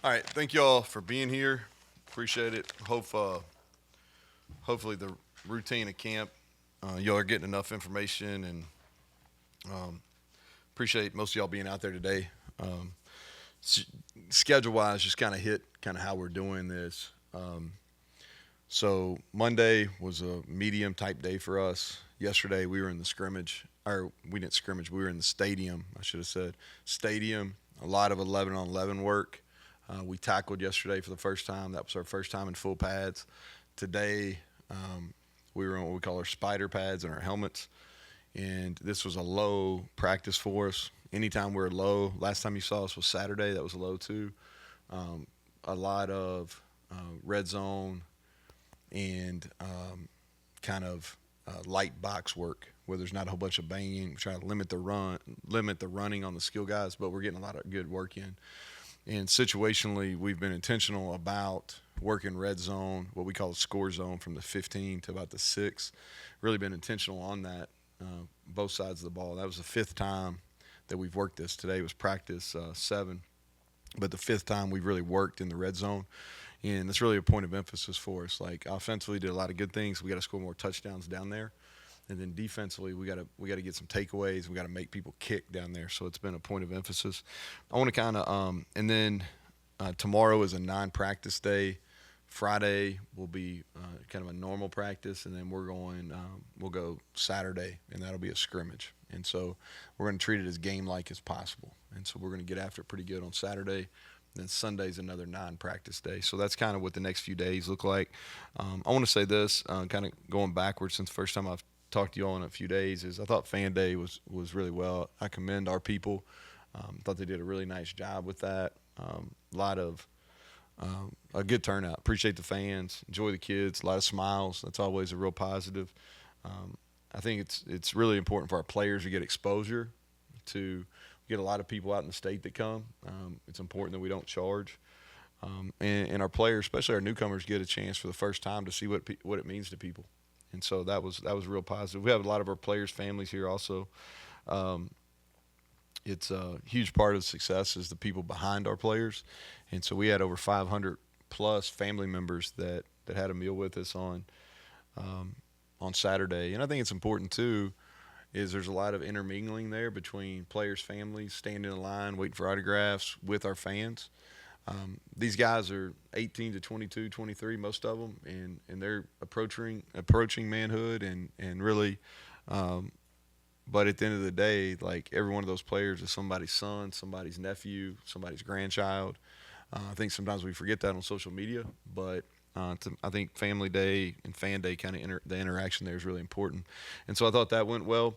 All right, thank you all for being here. Appreciate it. Hopefully the routine of camp, y'all are getting enough information, and um, appreciate most of y'all being out there today. Um, Schedule wise, just kind of hit kind of how we're doing this. So Monday was a medium type day for us. Yesterday we were in the scrimmage, or we didn't scrimmage. We were in the stadium. I should have said stadium. A lot of 11 on 11 work. We tackled yesterday for the first time. That was our first time in full pads. Today we were on what we call our spider pads and our helmets. And this was a low practice for us. Anytime we're low, last time you saw us was Saturday. That was a low too. A lot of red zone and kind of light box work where there's not a whole bunch of banging. We try to limit the running on the skill guys, but we're getting a lot of good work in. And situationally, we've been intentional about working red zone, what we call the score zone, from the 15 to about the 6. Really been intentional on that, both sides of the ball. That was the fifth time that we've worked this. Today was practice 7, but the fifth time we've really worked in the red zone. And that's really a point of emphasis for us. Like offensively, did a lot of good things. We got to score more touchdowns down there, and then defensively, we got to get some takeaways. We got to make people kick down there. So it's been a point of emphasis. I want to kind of and then tomorrow is a non-practice day. Friday will be kind of a normal practice, and then we'll go Saturday, and that'll be a scrimmage. And so we're going to treat it as game-like as possible. And so we're going to get after it pretty good on Saturday. Then Sunday's another non-practice day. So that's kind of what the next few days look like. I want to say this, kind of going backwards since the first time I've talked to you all in a few days, is I thought Fan Day was really well. I commend our people. Thought they did a really nice job with that. A lot of a good turnout. Appreciate the fans. Enjoy the kids. A lot of smiles. That's always a real positive. I think it's really important for our players to get exposure to get a lot of people out in the state that come. It's important that we don't charge. And our players, especially our newcomers, get a chance for the first time to see what it means to people. And so that was real positive. We have a lot of our players' families here also. It's a huge part of the success is the people behind our players. And so we had over 500 plus family members that had a meal with us on Saturday. And I think it's important too is there's a lot of intermingling there between players' families, standing in line, waiting for autographs with our fans. These guys are 18 to 22, 23, most of them, and they're approaching manhood and really. But at the end of the day, like every one of those players is somebody's son, somebody's nephew, somebody's grandchild. I think sometimes we forget that on social media, but I think Family Day and Fan Day kind of the interaction there is really important. And so I thought that went well.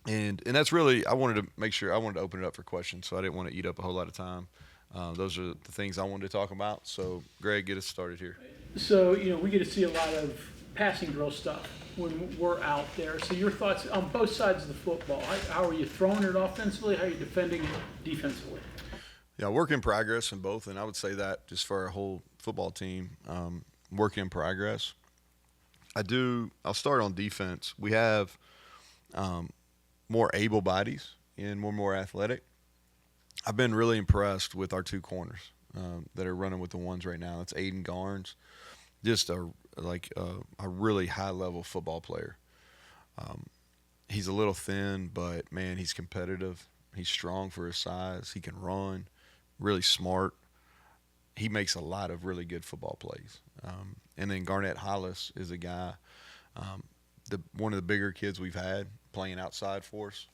And that's really I wanted to open it up for questions, so I didn't want to eat up a whole lot of time. Those are the things I wanted to talk about. So Greg, get us started here. So, we get to see a lot of passing drill stuff when we're out there. So your thoughts on both sides of the football. How are you throwing it offensively? How are you defending it defensively? Yeah, work in progress in both, and I would say that just for our whole football team, work in progress. I'll start on defense. We have more able bodies and more athletic. I've been really impressed with our two corners that are running with the ones right now. That's Aiden Garnes, just a really high level football player. He's a little thin, but man, he's competitive. He's strong for his size. He can run, really smart. He makes a lot of really good football plays. And then Garnett Hollis is a guy, one of the bigger kids we've had playing outside for us.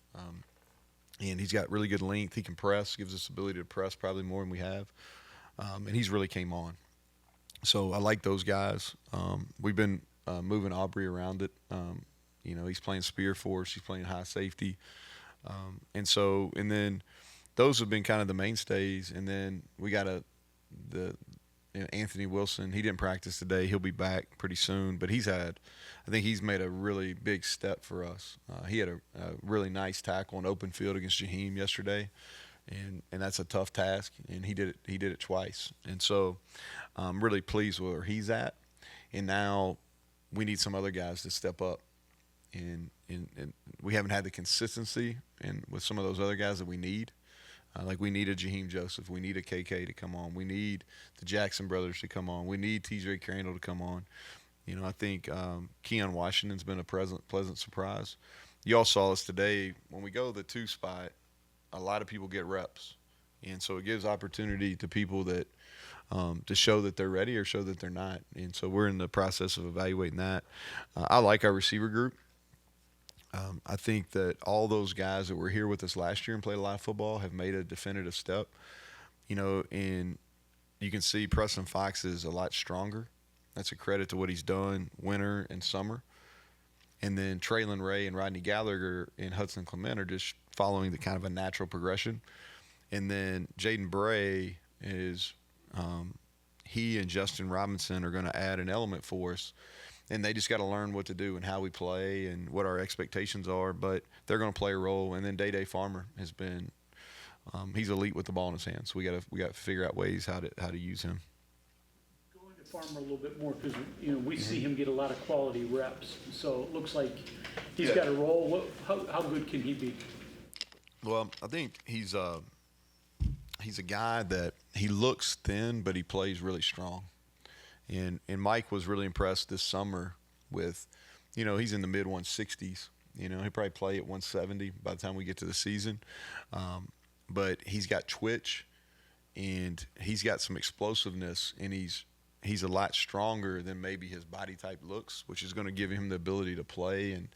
And he's got really good length. He can press, gives us the ability to press probably more than we have. And he's really came on. So I like those guys. We've been moving Aubrey around it. He's playing spear for us. He's playing high safety. And then those have been kind of the mainstays. And then we got Anthony Wilson. He didn't practice today. He'll be back pretty soon. But I think he's made a really big step for us. He had a really nice tackle on open field against Jaheim yesterday. And that's a tough task, and he did it twice. And so I'm really pleased with where he's at. And now we need some other guys to step up. And we haven't had the consistency with some of those other guys that we need. Like we need a Jaheim Joseph, we need a KK to come on, we need the Jackson brothers to come on, we need TJ Crandall to come on. I think Keon Washington's been a pleasant surprise. You all saw us today when we go to the two spot. A lot of people get reps, and so it gives opportunity to people that to show that they're ready or show that they're not. And so we're in the process of evaluating that. I like our receiver group. I think that all those guys that were here with us last year and played a lot of football have made a definitive step. And you can see Preston Fox is a lot stronger. That's a credit to what he's done winter and summer. And then Traylon Ray and Rodney Gallagher and Hudson Clement are just following the kind of a natural progression. And then Jaden Bray is he and Justin Robinson are going to add an element for us. And they just got to learn what to do and how we play and what our expectations are. But they're going to play a role. And then Day Farmer has been he's elite with the ball in his hands. So we got to figure out ways how to use him. Going to Farmer a little bit more because we see him get a lot of quality reps. So it looks like he's got a role. How good can he be? Well, I think he's a guy that he looks thin, but he plays really strong. And Mike was really impressed this summer with, he's in the mid 160s. He'll probably play at 170 by the time we get to the season. But he's got twitch, and he's got some explosiveness, and he's a lot stronger than maybe his body type looks, which is going to give him the ability to play and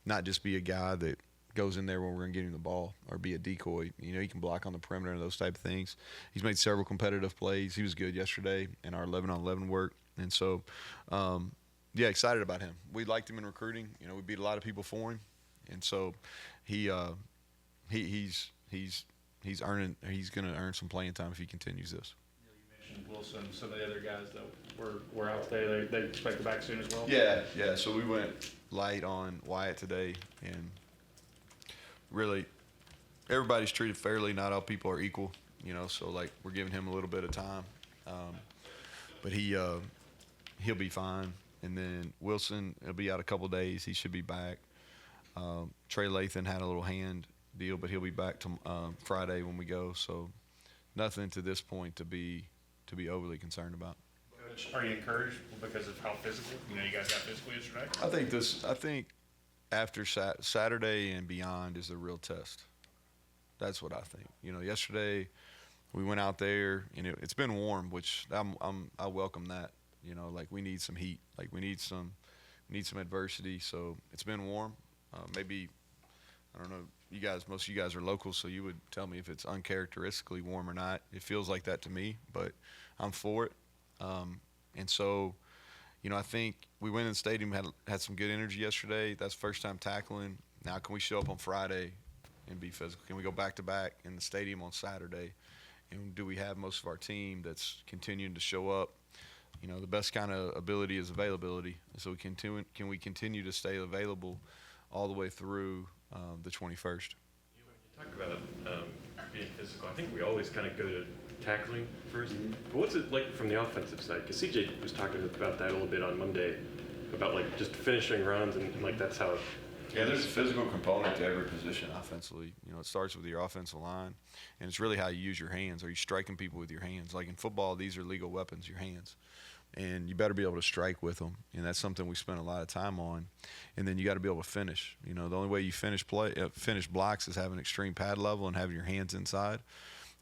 not just be a guy that goes in there when we're going to get him the ball or be a decoy. He can block on the perimeter and those type of things. He's made several competitive plays. He was good yesterday in our 11-on-11 work. And so, excited about him. We liked him in recruiting. We beat a lot of people for him. And so he's going to earn some playing time if he continues this. You mentioned Wilson, some of the other guys that were out today. They expect to back soon as well? Yeah. So we went light on Wyatt today, and really everybody's treated fairly. Not all people are equal, so like we're giving him a little bit of time. But he'll be fine. And then Wilson, he'll be out a couple days. He should be back. Trey Lathan had a little hand deal, but he'll be back to Friday when we go. So nothing to this point to be overly concerned about. Coach, are you encouraged because of how physical? You guys got physical yesterday. I think after Saturday and beyond is the real test. That's what I think. Yesterday we went out there and it's been warm, which I welcome that. Like we need some heat, like we need some adversity. So it's been warm. Maybe I don't know. Most of you guys are local, so you would tell me if it's uncharacteristically warm or not. It feels like that to me, but I'm for it. And so, I think we went in the stadium, had some good energy yesterday. That's first time tackling. Now, can we show up on Friday and be physical? Can we go back to back in the stadium on Saturday? And do we have most of our team that's continuing to show up? The best kind of ability is availability. So can we continue to stay available all the way through the 21st? When you talk about being physical, I think we always kind of go to tackling first. But what's it like from the offensive side? Because CJ was talking about that a little bit on Monday, about like just finishing runs and like that's how. Yeah, there's a physical component to every position offensively. It starts with your offensive line, and it's really how you use your hands. Are you striking people with your hands? Like in football, these are legal weapons, your hands. And you better be able to strike with them, and that's something we spend a lot of time on. And then you got to be able to finish. The only way you finish blocks is having extreme pad level and having your hands inside.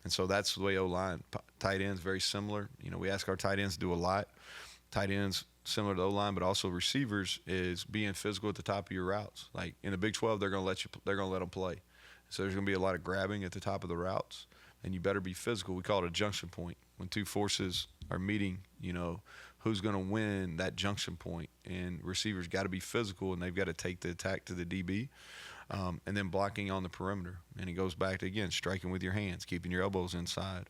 And so that's the way O-line, tight ends, very similar. We ask our tight ends to do a lot. Tight ends, similar to O-line, but also receivers, is being physical at the top of your routes. Like in the Big 12, they're going to let them play. So there's going to be a lot of grabbing at the top of the routes, and you better be physical. We call it a junction point. When two forces are meeting, who's going to win that junction point? And receivers got to be physical, and they've got to take the attack to the DB, and then blocking on the perimeter. And it goes back to, again, striking with your hands, keeping your elbows inside.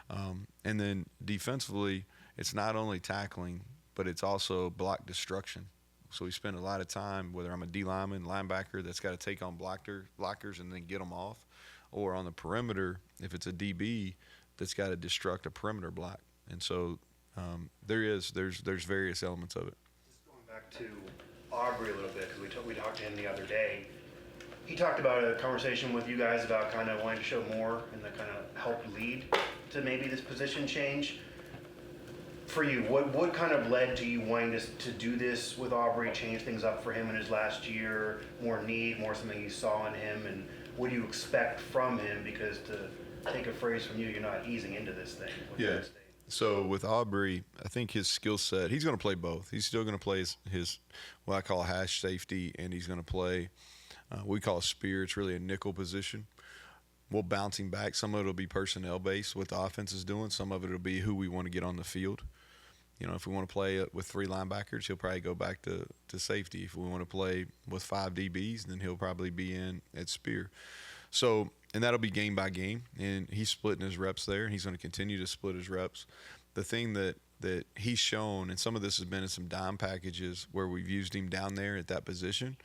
And then defensively, it's not only tackling, but it's also block destruction. So we spend a lot of time, whether I'm a D lineman, linebacker that's got to take on blockers and then get them off, or on the perimeter, if it's a DB that's got to destruct a perimeter block. And so there's various elements of it. Just going back to Aubrey a little bit, because we talked to him the other day. he talked about a conversation with you guys about kind of wanting to show more and the kind of help lead to maybe this position change. For you, what kind of led to you wanting to do this with Aubrey, change things up for him in his last year, more need, more something you saw in him, and what do you expect from him? Because to take a phrase from you, you're not easing into this thing. Yeah. So with Aubrey, I think his skill set, he's going to play both. He's still going to play his what I call hash safety, and he's going to play we call a spear. It's really a nickel position. We'll bounce him back. Some of it will be personnel based, what the offense is doing. Some of it will be who we want to get on the field. You know, if we want to play with 3 linebackers, he'll probably go back to safety. If we want to play with 5 DBs, then he'll probably be in at spear. So, and that'll be game by game. And he's splitting his reps there, and he's going to continue to split his reps. The thing that he's shown, and some of this has been in some dime packages where we've used him down there at that position,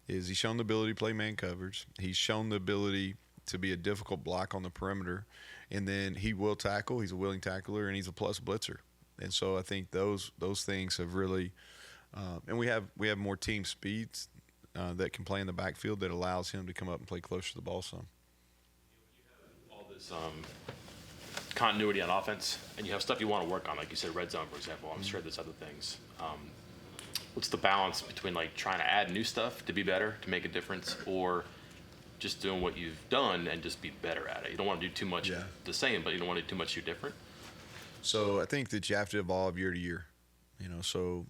is he's shown the ability to play man coverage. He's shown the ability to be a difficult block on the perimeter. And then he will tackle. He's a willing tackler, and he's a plus blitzer. And so I think those things have really, and we have more team speeds that can play in the backfield that allows him to come up and play closer to the ball some. All this continuity on offense, and you have stuff you want to work on, like you said, red zone, for example. I'm sure there's other things. What's the balance between like trying to add new stuff to be better, to make a difference, or just doing what you've done and just be better at it? You don't want to do too much the same, but you don't want to do too much too different. So I think that you have to evolve year to year, you know. So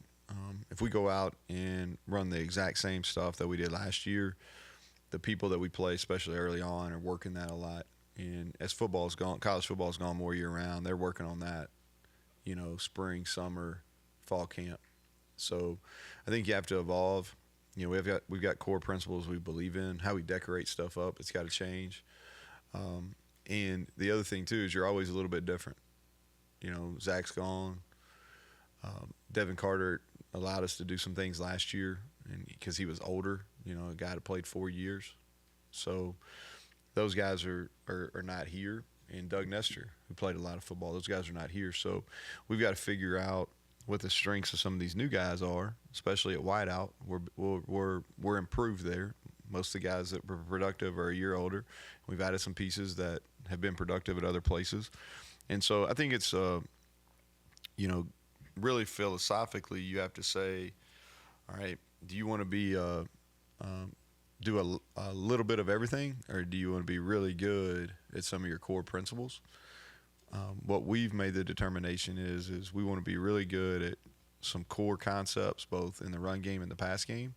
if we go out and run the exact same stuff that we did last year, the people that we play, especially early on, are working that a lot. And as football's gone, college football's gone more year round, they're working on that, you know, spring, summer, fall camp. So I think you have to evolve. You know, we've got core principles we believe in. How we decorate stuff up, it's got to change. And the other thing too is you're always a little bit different. You know, Zach's gone. Devin Carter allowed us to do some things last year, and because he was older, you know, a guy that played 4 years. So those guys are not here. And Doug Nestor, who played a lot of football, those guys are not here. So we've got to figure out what the strengths of some of these new guys are, especially at wideout. We're improved there. Most of the guys that were productive are a year older. We've added some pieces that have been productive at other places. And so I think it's, you know, really philosophically, you have to say, all right, do you want to be do a little bit of everything, or do you want to be really good at some of your core principles? What we've made the determination is we want to be really good at some core concepts, both in the run game and the pass game,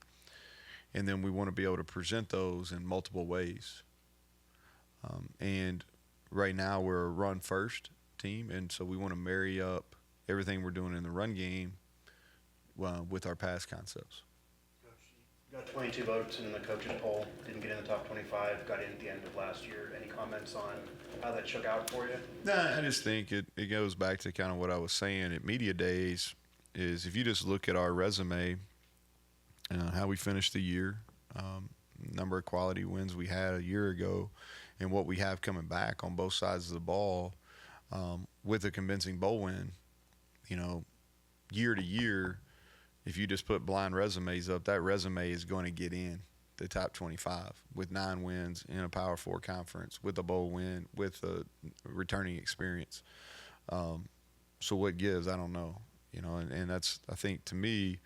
and then we want to be able to present those in multiple ways. And right now we're a run first team, and so we want to marry up everything we're doing in the run game with our pass concepts. You got 22 votes in the coaches poll, didn't get in the top 25, got in at the end of last year. Any comments on how that shook out for you? Nah, I just think it goes back to kind of what I was saying at media days, is if you just look at our resume, how we finished the year, number of quality wins we had a year ago, and what we have coming back on both sides of the ball, with a convincing bowl win, you know, year to year, if you just put blind resumes up, that resume is going to get in the top 25 with 9 wins in a Power 4 conference, with a bowl win, with a returning experience. So what gives, I don't know. You know, and that's, I think, to me,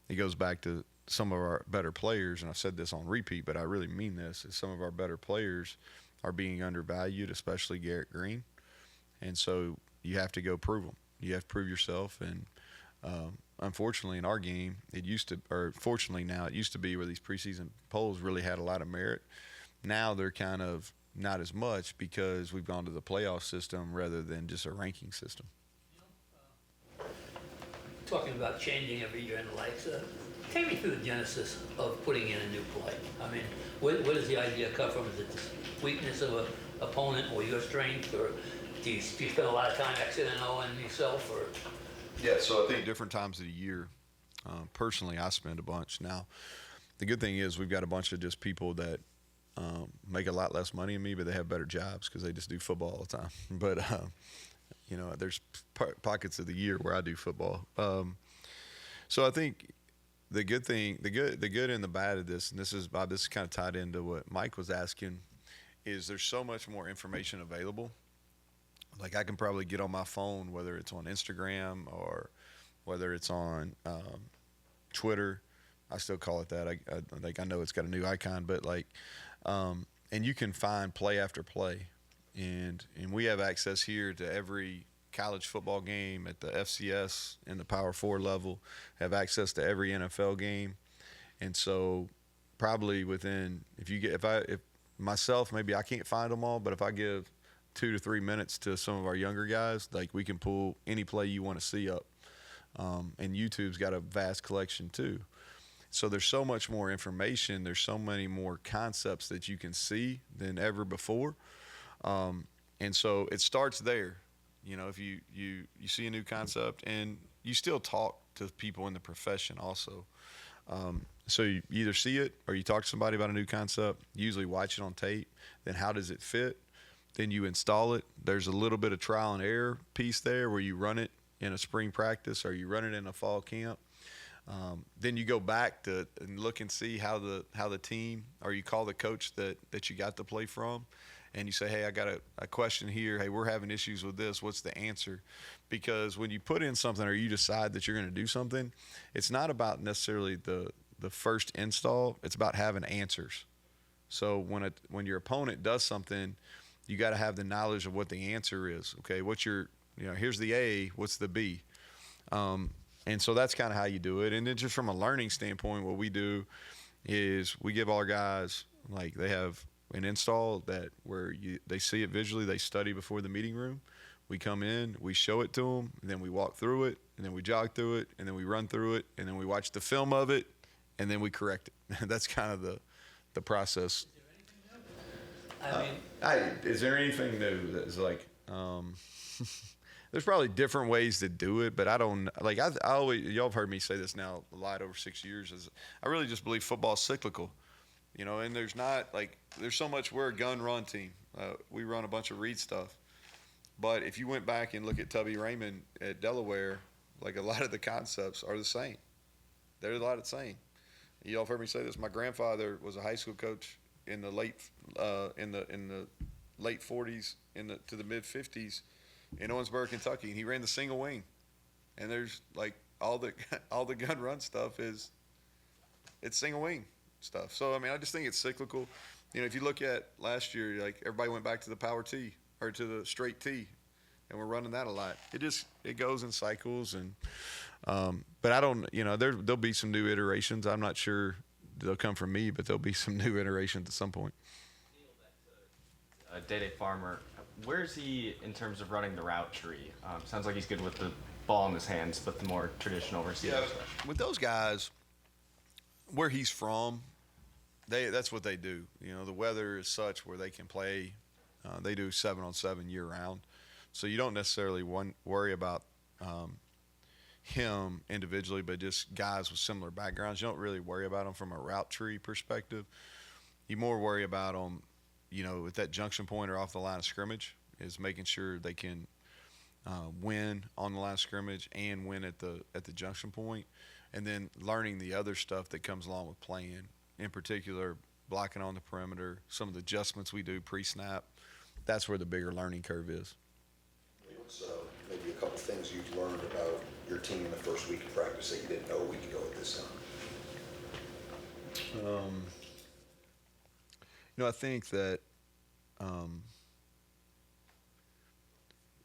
it goes back to some of our better players, and I've said this on repeat, but I really mean this, is some of our better players are being undervalued, especially Garrett Green. And so you have to go prove them. You have to prove yourself. And unfortunately, in our game, fortunately now, it used to be where these preseason polls really had a lot of merit. Now they're kind of not as much because we've gone to the playoff system rather than just a ranking system. Talking about changing every year in life, take me through the genesis of putting in a new play. I mean, where does the idea come from? Is it the weakness of an opponent or your strength, or do you spend a lot of time Xing and O'ing yourself? Or Yeah, so I think different times of the year, personally, I spend a bunch. Now, the good thing is we've got a bunch of just people that make a lot less money than me, but they have better jobs because they just do football all the time. But you know, there's pockets of the year where I do football. So I think the good thing, the good and the bad of this, and this is Bob. This is kind of tied into what Mike was asking. Is there's so much more information available. Like I can probably get on my phone, whether it's on Instagram or whether it's on Twitter. I still call it that. I know it's got a new icon, but and you can find play after play, and we have access here to every college football game at the FCS and the Power 4 level, have access to every NFL game. And so probably within, if myself, maybe I can't find them all, but if I give 2 to 3 minutes to some of our younger guys, like we can pull any play you want to see up. And YouTube's got a vast collection too. So there's so much more information. There's so many more concepts that you can see than ever before. And so it starts there. You know, if you see a new concept, and you still talk to people in the profession also. So you either see it or you talk to somebody about a new concept, usually watch it on tape. Then how does it fit? Then you install it. There's a little bit of trial and error piece there where you run it in a spring practice or you run it in a fall camp. Then you go back to and look and see how the team, or you call the coach that you got the play from, and you say, hey, I got a question here. Hey, we're having issues with this. What's the answer? Because when you put in something or you decide that you're going to do something, it's not about necessarily the first install. It's about having answers. So when your opponent does something, you got to have the knowledge of what the answer is. Okay, here's the A, what's the B? And so that's kind of how you do it. And then just from a learning standpoint, what we do is we give our guys, like, they have an install where they see it visually, they study before the meeting room. We come in, we show it to them, and then we walk through it, and then we jog through it, and then we run through it, and then we watch the film of it, and then we correct it. That's kind of the process. I mean, Is there anything new that's like there's probably different ways to do it, but I don't like. I always, y'all have heard me say this now a lot over 6 years. Is I really just believe football's cyclical, and there's so much. We're a gun run team. We run a bunch of read stuff, but if you went back and look at Tubby Raymond at Delaware, like a lot of the concepts are the same. They're a lot of the same. Y'all have heard me say this. My grandfather was a high school coach in the late in the late 40s to the mid 50s. In Owensboro, Kentucky, and he ran the single wing. And there's like all the gun run stuff it's single wing stuff. So I mean, I just think it's cyclical. If you look at last year, like everybody went back to the power T or to the straight T, and we're running that a lot. It goes in cycles, and but I don't, there'll be some new iterations. I'm not sure they'll come from me, but there'll be some new iterations at some point. Day-to-day farmer, where is he in terms of running the route tree? Sounds like he's good with the ball in his hands, but the more traditional receiver stuff. With those guys, where he's from, that's what they do. The weather is such where they can play. They do 7-on-7 year round, so you don't necessarily worry about him individually, but just guys with similar backgrounds. You don't really worry about them from a route tree perspective. You more worry about them, at that junction point or off the line of scrimmage, is making sure they can win on the line of scrimmage and win at the junction point, and then learning the other stuff that comes along with playing, in particular blocking on the perimeter, some of the adjustments we do pre-snap. That's where the bigger learning curve is. What's maybe a couple things you've learned about your team in the first week of practice that you didn't know a week ago at this time? I think that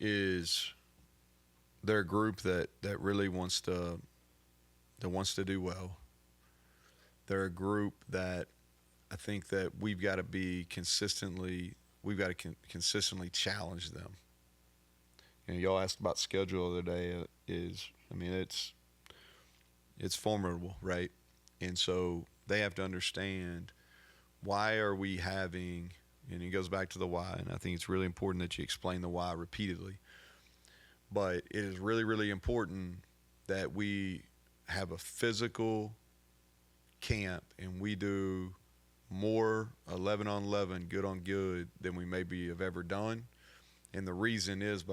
is they're a group that really wants to do well. They're a group that I think that we've got to consistently challenge them. Y'all asked about schedule the other day. It's formidable, right? And so they have to understand, why are we having, and it goes back to the why, and I think it's really important that you explain the why repeatedly. But it is really, really important that we have a physical camp and we do more 11-on-11 good on good than we maybe have ever done. And the reason is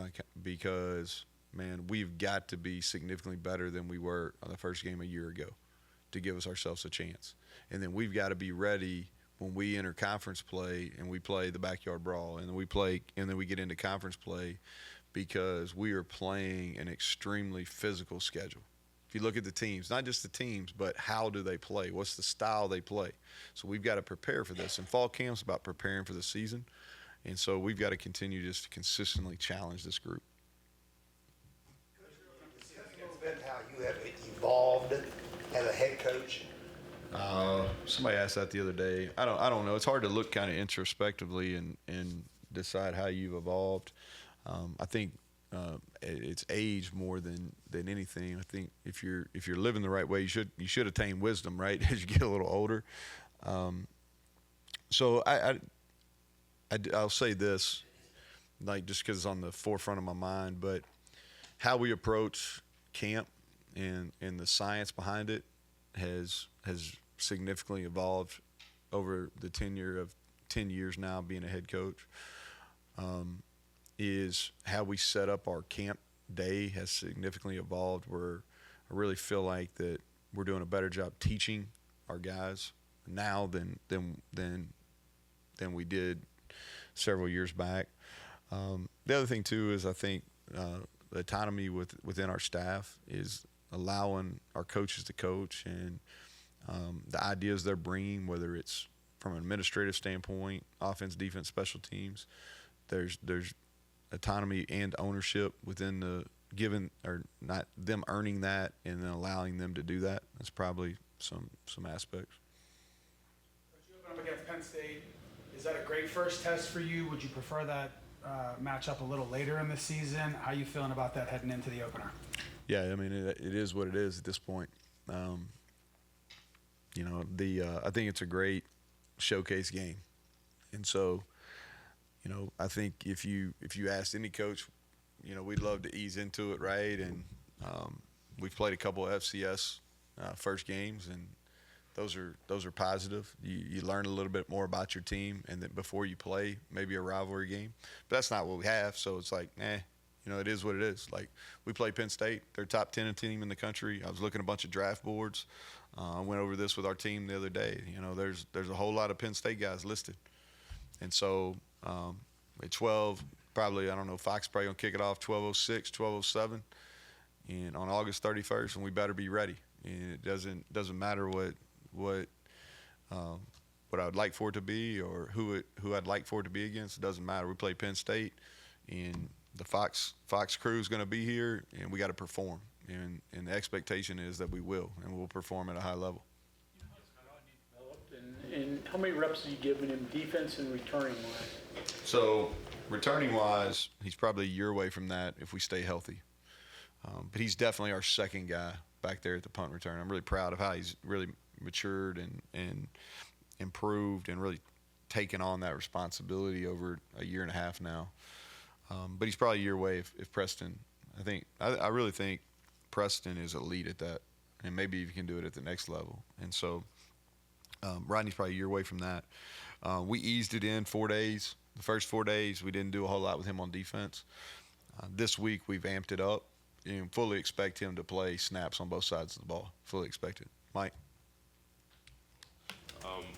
because, man, we've got to be significantly better than we were on the first game a year ago. to give us ourselves a chance. And then we've got to be ready when we enter conference play and we play the backyard brawl, and then we get into conference play, because we are playing an extremely physical schedule. If you look at the teams, not just the teams, but how do they play? What's the style they play? So we've got to prepare for this. And fall camp's about preparing for the season. And so we've got to continue just to consistently challenge this group. Discuss a little bit how you have evolved as a head coach. Somebody asked that the other day. I don't know. It's hard to look kind of introspectively and decide how you've evolved. I think it's age more than anything. I think if you're living the right way, you should attain wisdom, right, as you get a little older. So I'll say this, like, just because it's on the forefront of my mind, but how we approach camp and the science behind it has significantly evolved over the tenure of 10 years now being a head coach. Is how we set up our camp day has significantly evolved, where I really feel like that we're doing a better job teaching our guys now than we did several years back. The other thing too is I think the autonomy within our staff is allowing our coaches to coach, and the ideas they're bringing, whether it's from an administrative standpoint, offense, defense, special teams, there's autonomy and ownership within the given, or not them earning that and then allowing them to do that. That's probably some aspects. Coach, you open up against Penn State. Is that a great first test for you? Would you prefer that matchup a little later in the season? How are you feeling about that heading into the opener? Yeah, I mean, it is what it is at this point. I think it's a great showcase game, and so, I think if you asked any coach, we'd love to ease into it, right? And we've played a couple of FCS first games, and those are positive. You learn a little bit more about your team, and then before you play maybe a rivalry game. But that's not what we have, so it's like, it is what it is. Like, we play Penn State; they're top 10 team in the country. I was looking at a bunch of draft boards. I went over this with our team the other day. There's a whole lot of Penn State guys listed, and so at 12, probably, I don't know, Fox probably gonna kick it off 12:06, 12:07, and on August 31st, and we better be ready. And it doesn't matter what I would like for it to be, or who I'd like for it to be against. It doesn't matter. We play Penn State, and the Fox crew is going to be here, and we got to perform. And the expectation is that we will, and we'll perform at a high level. And how many reps are you giving him defense and returning wise? So returning wise, he's probably a year away from that if we stay healthy. But he's definitely our second guy back there at the punt return. I'm really proud of how he's really matured and improved and really taken on that responsibility over a year and a half now. But he's probably a year away if Preston. I really think Preston is elite at that, and maybe you can do it at the next level. And so Rodney's probably a year away from that. We eased it in 4 days. The first 4 days, we didn't do a whole lot with him on defense. This week, we've amped it up and fully expect him to play snaps on both sides of the ball. Fully expected. Mike?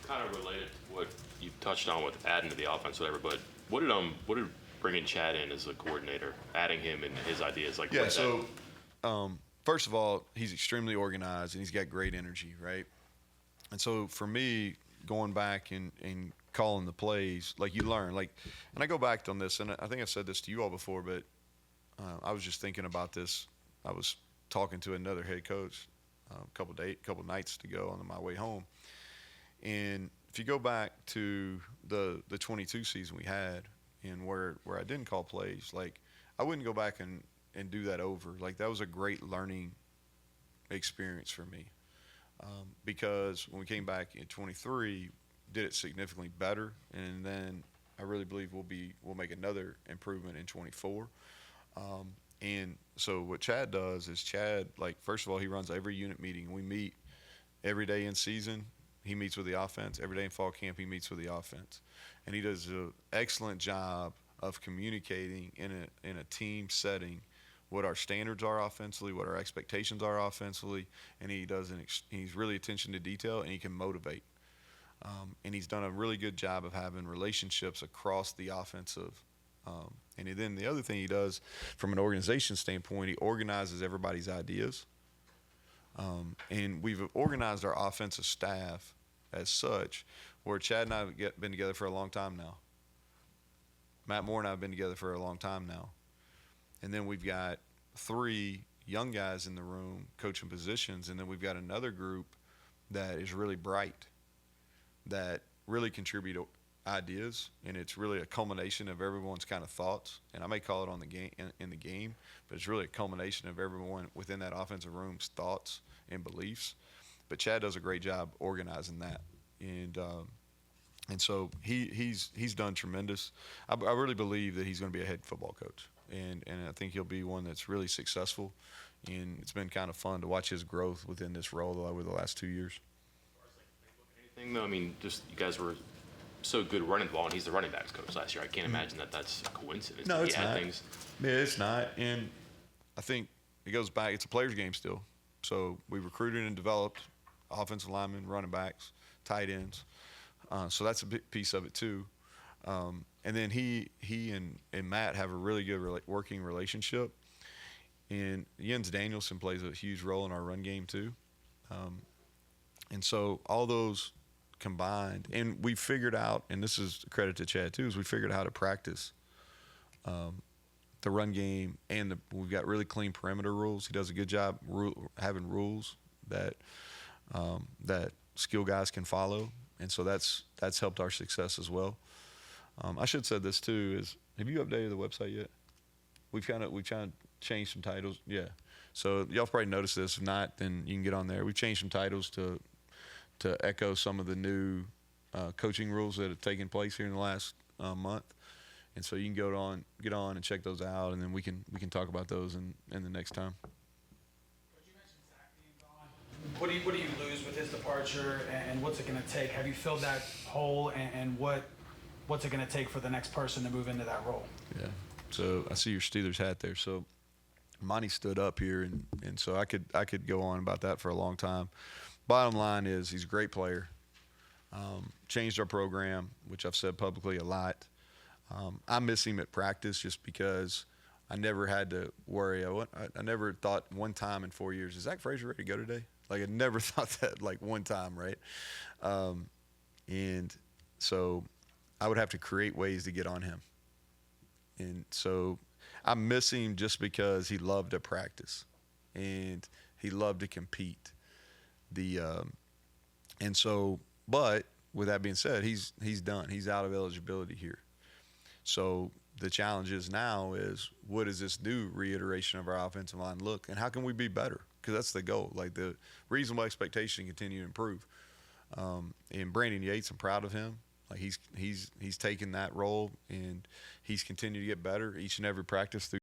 Kind of related to what you touched on with adding to the offense, whatever, but what did bringing Chad in as a coordinator, adding him and his ideas, like? Yeah, so first of all, he's extremely organized and he's got great energy, right? And so for me, going back and calling the plays, like, you learn, like, and I go back on this, and I think I've said this to you all before, but I was just thinking about this. I was talking to another head coach a couple nights ago on my way home, and if you go back to the 22 season we had, and where I didn't call plays, like, I wouldn't go back and do that over. Like, that was a great learning experience for me, because when we came back in 23, did it significantly better, and then I really believe we'll make another improvement in 24. And so what Chad does is like, first of all, he runs every unit meeting. We meet every day in season. He meets with the offense. Every day in fall camp, he meets with the offense. And he does an excellent job of communicating in a team setting what our standards are offensively, what our expectations are offensively, and he's really attention to detail, and he can motivate. And he's done a really good job of having relationships across the offensive. And then the other thing he does from an organization standpoint, he organizes everybody's ideas. And we've organized our offensive staff as such, where Chad and I have been together for a long time now. Matt Moore and I have been together for a long time now. And then we've got 3 young guys in the room coaching positions, and then we've got another group that is really bright, that really contribute ideas, and it's really a culmination of everyone's kind of thoughts. And I may call it on the game in the game, but it's really a culmination of everyone within that offensive room's thoughts and beliefs. But Chad does a great job organizing that, and so he's done tremendous. I really believe that he's going to be a head football coach, and I think he'll be one that's really successful. And it's been kind of fun to watch his growth within this role over the last 2 years. Anything though, I mean, just you guys were so good running the ball, and he's the running backs coach last year. I can't imagine that that's a coincidence. No, Did it's he add not. Things? Yeah, it's not. And I think it goes back. It's a player's game still. So we recruited and developed offensive linemen, running backs, tight ends. So that's a big piece of it too. And then he and Matt have a really good working relationship. And Jens Danielson plays a huge role in our run game too. And so all those combined, and we figured out, and this is a credit to Chad too, is we figured out how to practice the run game, and we've got really clean perimeter rules. He does a good job having rules that skill guys can follow, and so that's helped our success as well. I should have said this too, is have you updated the website yet? We've kind of changed some titles. Yeah. So y'all probably noticed this. If not, then you can get on there. We've changed some titles to echo some of the new coaching rules that have taken place here in the last month. And so you can get on and check those out, and then we can talk about those in the next time. You mentioned Zach being gone. What do you lose with his departure, and what's it going to take? Have you filled that hole, and what's it going to take for the next person to move into that role? Yeah. So I see your Steelers hat there. So Monty stood up here, and so I could go on about that for a long time. Bottom line is he's a great player. Changed our program, which I've said publicly a lot. I miss him at practice just because I never had to worry. I never thought one time in 4 years, is Zach Frazier ready to go today? Like I never thought that like one time, right? And so I would have to create ways to get on him. And so I miss him just because he loved to practice and he loved to compete. And so, but with that being said, he's done. He's out of eligibility here. So the challenge is now is what is this new reiteration of our offensive line look, and how can we be better? Because that's the goal. Like the reasonable expectation to continue to improve. And Brandon Yates, I'm proud of him. Like he's taken that role and he's continued to get better each and every practice through